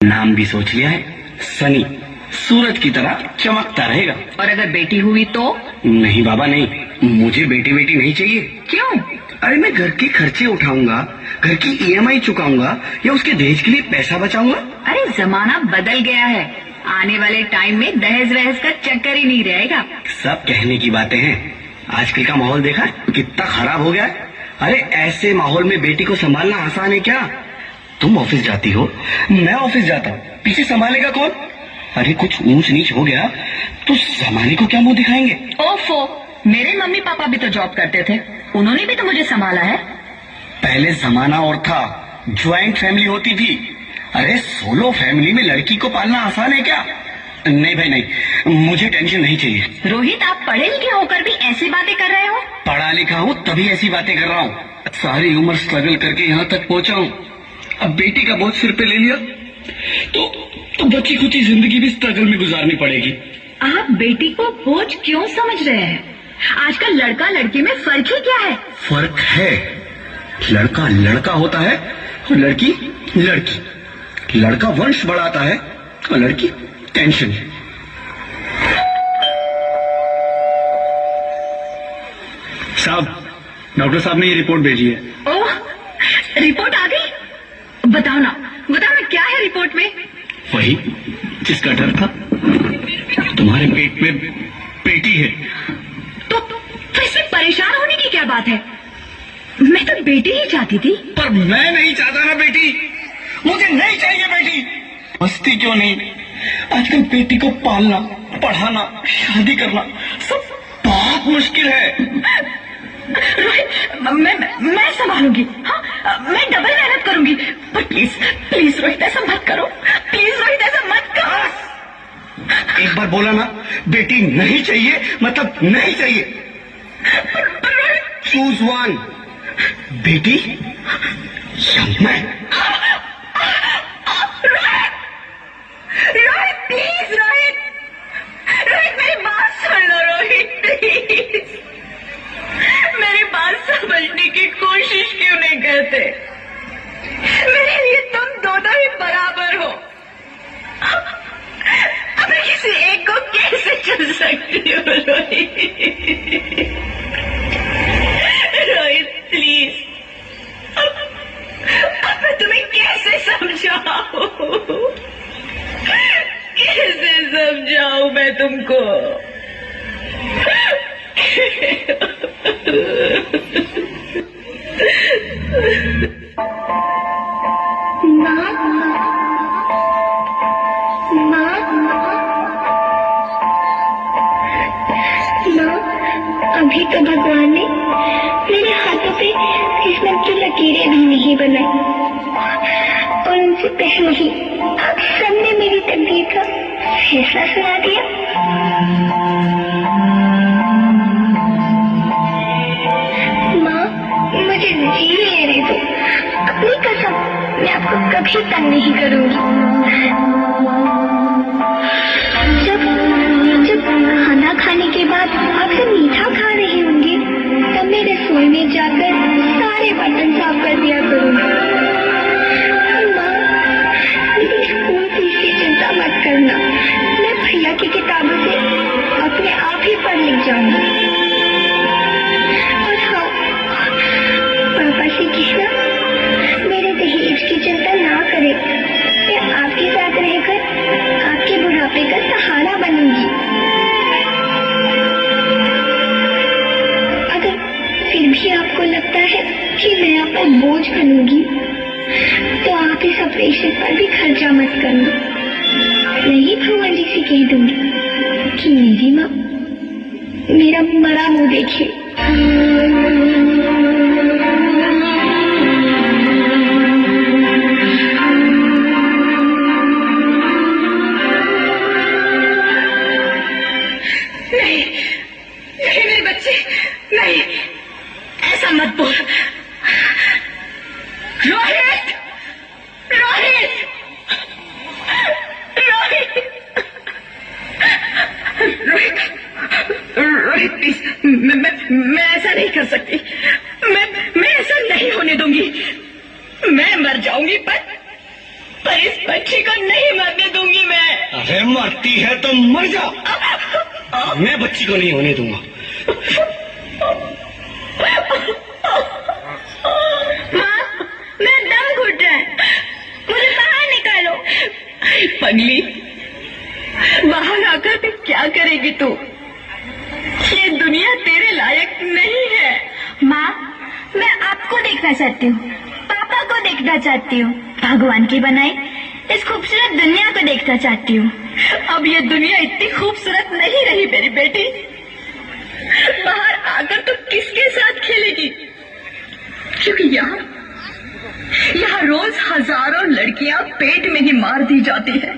नाम भी सोच लिया है, सनी। सूरज की तरह चमकता रहेगा। और अगर बेटी हुई तो? नहीं बाबा नहीं, मुझे बेटी बेटी नहीं चाहिए। क्यों? अरे मैं घर के खर्चे उठाऊंगा, घर की ईएमआई चुकाऊंगा या उसके दहेज के लिए पैसा बचाऊंगा। अरे जमाना बदल गया है, आने वाले टाइम में दहेज वहेज का चक्कर ही नहीं रहेगा। सब कहने की बातें हैं, आजकल का माहौल देखा कितना खराब हो गया है। अरे ऐसे माहौल में बेटी को संभालना आसान है क्या? तुम ऑफिस जाती हो, मैं ऑफिस जाता हूँ, पीछे संभालेगा कौन? अरे कुछ ऊंच नीच हो गया तो जमाने को क्या मुंह दिखाएंगे? ओफो, मेरे मम्मी पापा भी तो जॉब करते थे, उन्होंने भी तो मुझे संभाला है। पहले जमाना और था, ज्वाइंट फैमिली होती थी। अरे सोलो फैमिली में लड़की को पालना आसान है क्या? नहीं भाई नहीं, मुझे टेंशन नहीं चाहिए। रोहित, आप पढ़े लिखे होकर भी ऐसी बातें कर रहे हो? पढ़ा लिखा हूँ तभी ऐसी बातें कर रहा हूँ। सारी उम्र स्ट्रगल करके यहाँ तक पहुँचा हूँ, अब बेटी का बोझ सिर पे ले लिया तो बची खुची जिंदगी भी स्ट्रगल में गुजारनी पड़ेगी। आप बेटी को बोझ क्यों समझ रहे हैं? आजकल लड़का लड़की में फर्क ही क्या है? फर्क है, लड़का लड़का होता है और लड़की लड़की। लड़का वंश बढ़ाता है और लड़की टेंशन। साहब, डॉक्टर साहब ने ये रिपोर्ट भेजी है। ओह, रिपोर्ट आ गई? बताओ ना क्या है रिपोर्ट में? वही जिसका डर था, तुम्हारे पेट में बेटी है। तो फिर से परेशान होने की क्या बात है? मैं तो बेटी ही चाहती थी। पर मैं नहीं चाहता ना बेटी, मुझे नहीं चाहिए बेटी। मस्ती क्यों नहीं, आजकल बेटी को पालना, पढ़ाना, शादी करना सब बहुत मुश्किल है। रोहित, मैं संभालूंगी। हाँ, मैं डबल मेहनत करूंगी। पर प्लीज रोहित, ऐसा मत करो। प्लीज रोहित, ऐसा मत करो। एक बार बोला ना, बेटी नहीं चाहिए मतलब नहीं चाहिए। चूज वन, बेटी या मैं। रोहित प्लीज, रोहित मेरी बात सुन लो। रोहित प्लीज, मेरी बात समझने की कोशिश क्यों नहीं करते? मेरे लिए तुम दोनों ही बराबर हो। अब मैं किसी एक को कैसे चुन सकती हूँ? रोहित प्लीज, अब मैं तुम्हें कैसे समझाऊं? कैसे समझाऊं मैं तुमको? अभी तो भगवान ने मेरे हाथों पे किस्मत की लकीरें भी नहीं बनाई, और उनसे पहले ही आप सबने मेरी तकदीर का फैसला सुना दिया। माँ, मुझे जी लेने दो। अपनी कसम, मैं आपको कभी तंग नहीं करूंगी। जब खाना खाने के बाद आपसे मीठा खा रही होंगी, तब मैं रसोई में जाकर सारे बर्तन साफ कर दिया करूंगी। माँ, मेरी स्कूल फीस की चिंता मत करना, मैं भैया की किताबों से अपने आप ही पढ़ लिख जाऊंगी। और हाँ, पापा से कहना मेरे दहेज की चिंता ना करे, मैं आपके साथ रहकर आपके बुढ़ापे का सहारा बनूंगी। अगर फिर भी आपको लगता है कि मैं आप पर बोझ बनूंगी, तो आप इस ऑपरेशन पर भी खर्चा मत करना। मैं ही भगवान जी से कह दूंगी कि मेरी माँ मेरा मरा मुंह देखे। नहीं मेरे बच्चे, नहीं, ऐसा मत बोल। रोहित, रोहित, रोहित, रोहित, रोहित प्लीज, मैं ऐसा नहीं कर सकती। मैं ऐसा नहीं होने दूंगी। मैं मर जाऊंगी पर इस बच्ची को नहीं मरने दूंगी मैं। अरे मरती है तो मर जा, मैं बच्ची को नहीं होने दूंगा। माँ, मेरा दम घुट रहा है, मुझे बाहर निकालो। पगली, बाहर आकर भी क्या करेगी तू? ये दुनिया तेरे लायक नहीं है। माँ, मैं आपको देखना चाहती हूँ, पापा को देखना चाहती हूँ, भगवान की बनाई इस खूबसूरत दुनिया को देखना चाहती हूँ। अब ये दुनिया इतनी खूबसूरत नहीं रही मेरी बेटी। बाहर आकर तो किसके साथ खेलेगी? क्योंकि यहाँ रोज हजारों लड़कियां पेट में ही मार दी जाती है,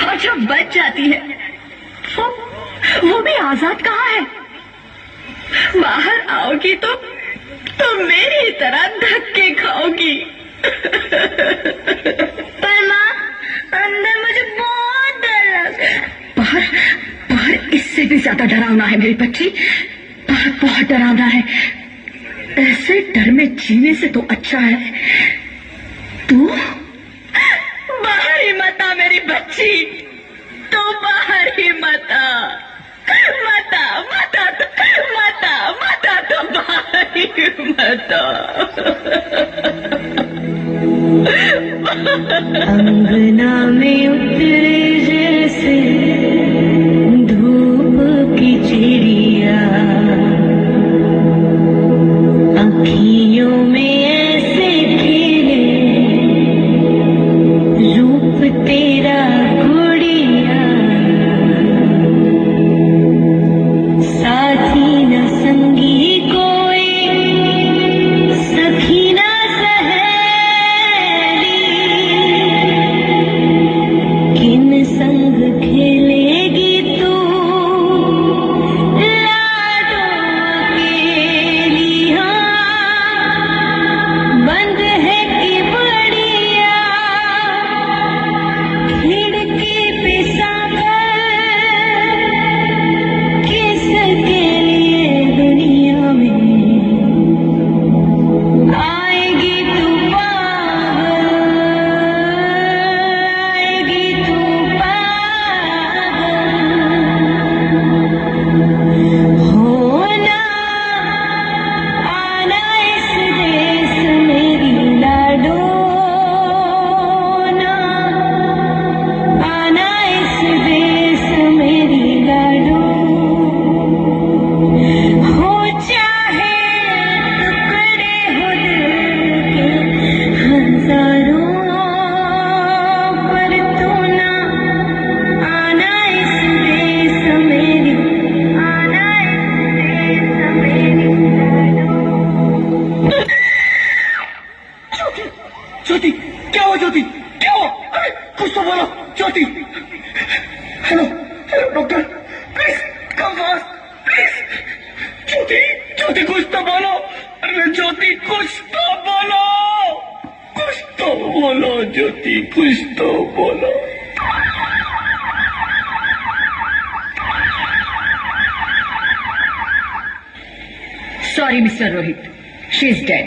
और जब बच जाती है वो भी आजाद कहाँ है? बाहर आओगी तो मेरी तरह धक्के खाओगी। पर माँ, अंदर मुझे बहुत डर लग रहा है। बाहर इससे भी ज्यादा डरावना है मेरी बच्ची, बाहर बहुत डरावना है। ऐसे डर में जीने से तो अच्छा है तू बाहर ही मत आ मेरी बच्ची, तो बाहर ही मत आ, तो बाहर ही मत आ। अंगना में उतरे जैसे धूप की चिड़िया, अखियों में ऐसे खिले रूप तेरा गुड़िया, साथी न संगी कोई, सखी न किन संग खेलेगी तू लाडो अकेलिया, बंद है कि बढ़िया खिड़की पे साकर, किसके लिए दुनिया में आएगी तू पागल, आएगी तू पागल, होना आना इस देश मेरी लाडो, ना आना इस देश मेरी लाडो, हो चाहे टुकड़े हो दिल के हजारों, पर तू ना आना इस देश मेरी, आना इस देश मेरी लाडो। ज्योति, क्या हुआ ज्योति, क्या हुआ? अरे कुछ तो बोलो Jyoti. Hello doctor, please come fast please. Jyoti कुछ तो बोलो। अरे ज्योति कुछ तो बोलो, ज्योति कुछ तो बोलो। Sorry mister Rohit, she is dead.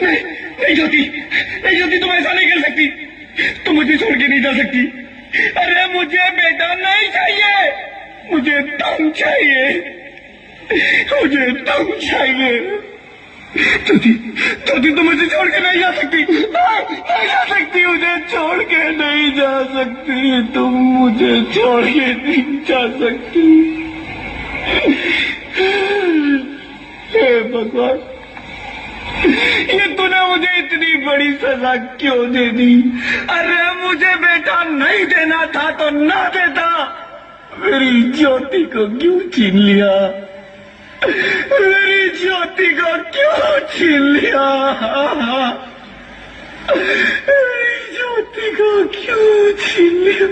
नहीं ज्योति, तुम ऐसा नहीं कर सकती, तुम मुझे छोड़ के नहीं जा सकती। अरे मुझे बेटा नहीं चाहिए, मुझे दम चाहिए, मुझे दम चाहिए। ज्योति तुम मुझे छोड़ के नहीं जा सकती, नहीं जा सकती, मुझे छोड़ के नहीं जा सकती, तुम मुझे छोड़ के नहीं जा सकती। हे भगवान, ये तूने मुझे इतनी बड़ी सजा क्यों दे दी? अरे मुझे बेटा नहीं देना था तो ना देता, मेरी ज्योति को क्यों छीन लिया? मेरी ज्योति को क्यों छीन लिया? मेरी ज्योति को क्यों छीन लिया?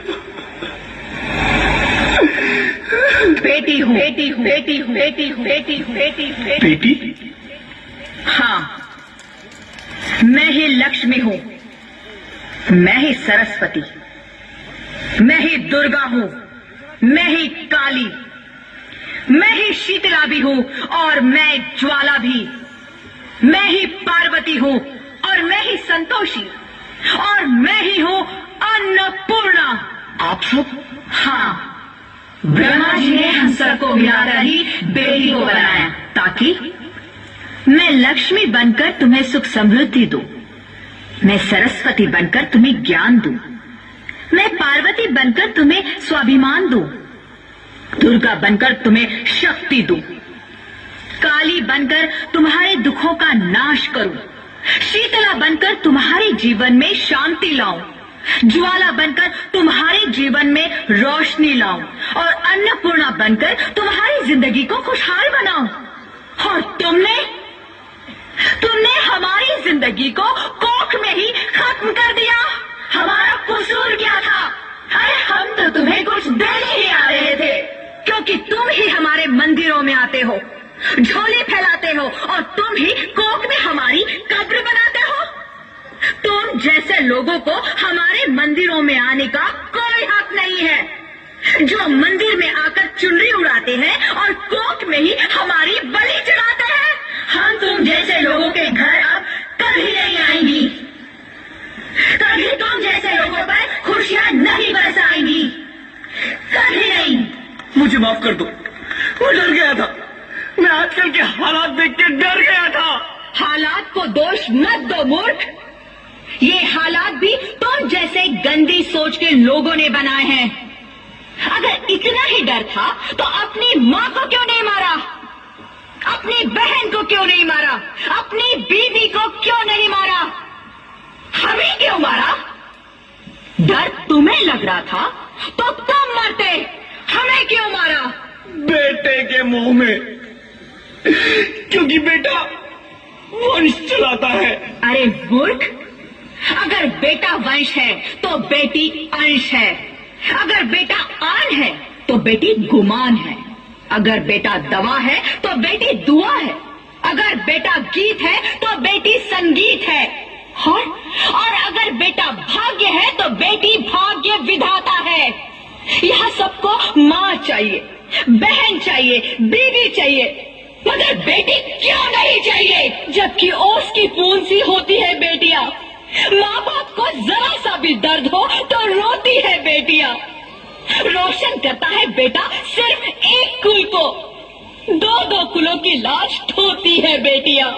बेटी हूँ। बेटी? हाँ, मैं ही लक्ष्मी हूँ, मैं ही सरस्वती, मैं ही दुर्गा हूँ, मैं ही काली, मैं ही शीतला भी हूँ और मैं ज्वाला भी, मैं ही पार्वती हूँ और मैं ही संतोषी, और मैं ही हूँ अन्नपूर्णा। आप सब? हाँ, ब्रह्मा जी ने हम सबको मिलाकर ही बेटी को बनाया ताकि मैं लक्ष्मी बनकर तुम्हें सुख समृद्धि दूं, मैं सरस्वती बनकर तुम्हें ज्ञान दूं, मैं पार्वती बनकर तुम्हें स्वाभिमान दूं, दुर्गा बनकर तुम्हें शक्ति दूं, काली बनकर तुम्हारे दुखों का नाश करूं, शीतला बनकर तुम्हारे जीवन में शांति लाऊं, ज्वाला बनकर तुम्हारे जीवन में रोशनी लाऊं और अन्नपूर्णा बनकर तुम्हारी जिंदगी को खुशहाल बनाऊं। और तुमने हमारी जिंदगी को कोख में ही खत्म कर दिया। हमारा कसूर क्या था? अरे हम तो तुम्हें कुछ देने ही आ रहे थे, क्योंकि तुम ही हमारे मंदिरों में आते हो, झोले फैलाते हो और तुम ही कोख में हमारी कब्र बनाते हो। तुम जैसे लोगों को हमारे मंदिरों में आने का कोई हक नहीं है, जो मंदिर में आकर चुनरी उड़ाते हैं और कोख में ही हमारी बलि चढ़ाते हैं। हम तुम जैसे लोगों के घर अब कभी नहीं आएंगी, कभी तुम जैसे लोगों पर खुशियां नहीं बरसाएंगी, कभी नहीं। मुझे माफ कर दो, मैं डर गया था। मैं आजकल के हालात देख के डर गया था। हालात को दोष मत दो मूर्ख, ये हालात भी तुम जैसे गंदी सोच के लोगों ने बनाए हैं। अगर इतना ही डर था तो अपनी माँ को क्यों नहीं मारा, अपनी बहन को क्यों नहीं मारा, अपनी बीवी को क्यों नहीं मारा, हमें क्यों मारा? डर तुम्हें लग रहा था तो तुम मरते, हमें क्यों मारा? बेटे के मुंह में, क्योंकि बेटा वंश चलाता है। अरे मूर्ख, अगर बेटा वंश है तो बेटी अंश है, अगर बेटा आन है तो बेटी गुमान है, अगर बेटा दवा है तो बेटी दुआ है, अगर बेटा गीत है तो बेटी संगीत है, और अगर बेटा भाग्य है तो बेटी भाग्य विधाता है। यहाँ सबको माँ चाहिए, बहन चाहिए, बीवी चाहिए, मगर बेटी क्यों नहीं चाहिए? जबकि ओस की पूंछ सी होती है बेटियां, माँ बाप को जरा सा भी दर्द हो तो रोती है बेटियां, रोशन करता है बेटा सिर्फ एक कुल को, दो दो कुलों की लाश ढोती है बेटियां।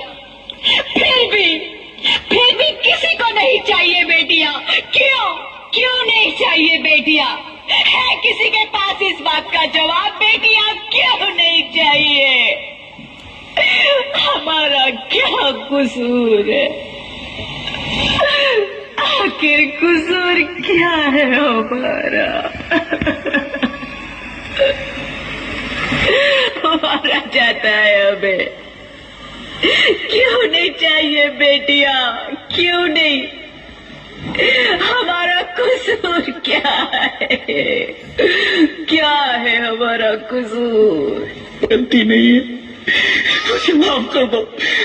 फिर भी किसी को नहीं चाहिए बेटियां। क्यों नहीं चाहिए बेटियां? है किसी के पास इस बात का जवाब? बेटियां क्यों नहीं चाहिए? हमारा क्या कसूर है? आखिर कसूर क्या है हमारा? मारा जाता है हमें, क्यों नहीं चाहिए बेटियां? क्यों नहीं? हमारा कसूर क्या है? क्या है हमारा कसूर? गलती नहीं है, मुझे माफ कर दो,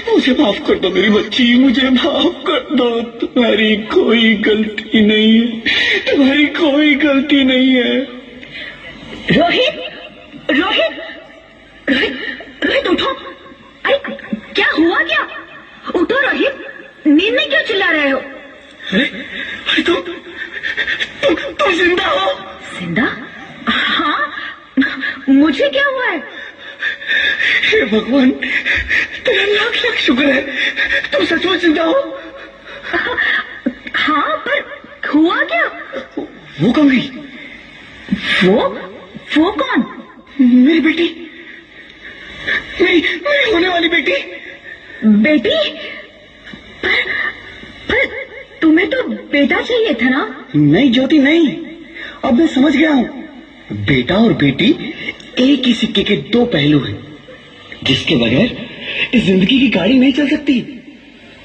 मुझे माफ कर दो मेरी बच्ची, मुझे माफ कर दो। तुम्हारी कोई गलती नहीं है, तुम्हारी कोई गलती नहीं है। रोहित, रोहित, रोहित, रोहित उठो। अरे क्या हुआ क्या? उठो रोहित, नींद में क्यों चिल्ला रहे हो? अरे तुम जिंदा हो? जिंदा? हाँ, मुझे क्या हुआ है? हे भगवान, तेरा लाख लाख शुक्र है, तुम सचमुच जिंदा हो। हाँ, पर हुआ क्या? वो कौन गई? वो कौन? मेरी बेटी, मेरी होने वाली बेटी। बेटी? पर तुम्हें तो बेटा चाहिए था ना? नहीं ज्योति नहीं, अब मैं समझ गया हूँ। बेटा और बेटी एक ही सिक्के के दो पहलू हैं, जिसके बगैर इस जिंदगी की गाड़ी नहीं चल सकती।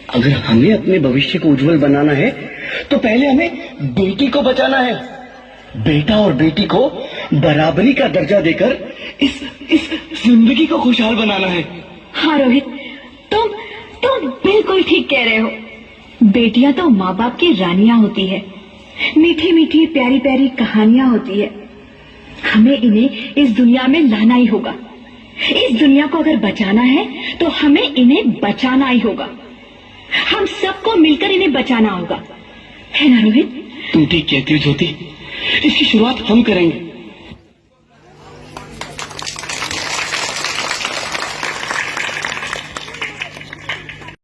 अगर हमें अपने भविष्य को उज्जवल बनाना है तो पहले हमें बेटी को बचाना है। बेटा और बेटी को बराबरी का दर्जा देकर इस जिंदगी को खुशहाल बनाना है। हाँ रोहित, तुम बिल्कुल ठीक कह रहे हो। बेटियां तो माँ बाप की रानियां होती है, मीठी मीठी प्यारी प्यारी कहानियां होती है। हमें इन्हें इस दुनिया में लाना ही होगा। इस दुनिया को अगर बचाना है तो हमें इन्हें बचाना ही होगा। हम सबको मिलकर इन्हें बचाना होगा। है ना रोहित? तुम ठीक कहती हो ज्योति, इसकी शुरुआत हम करेंगे।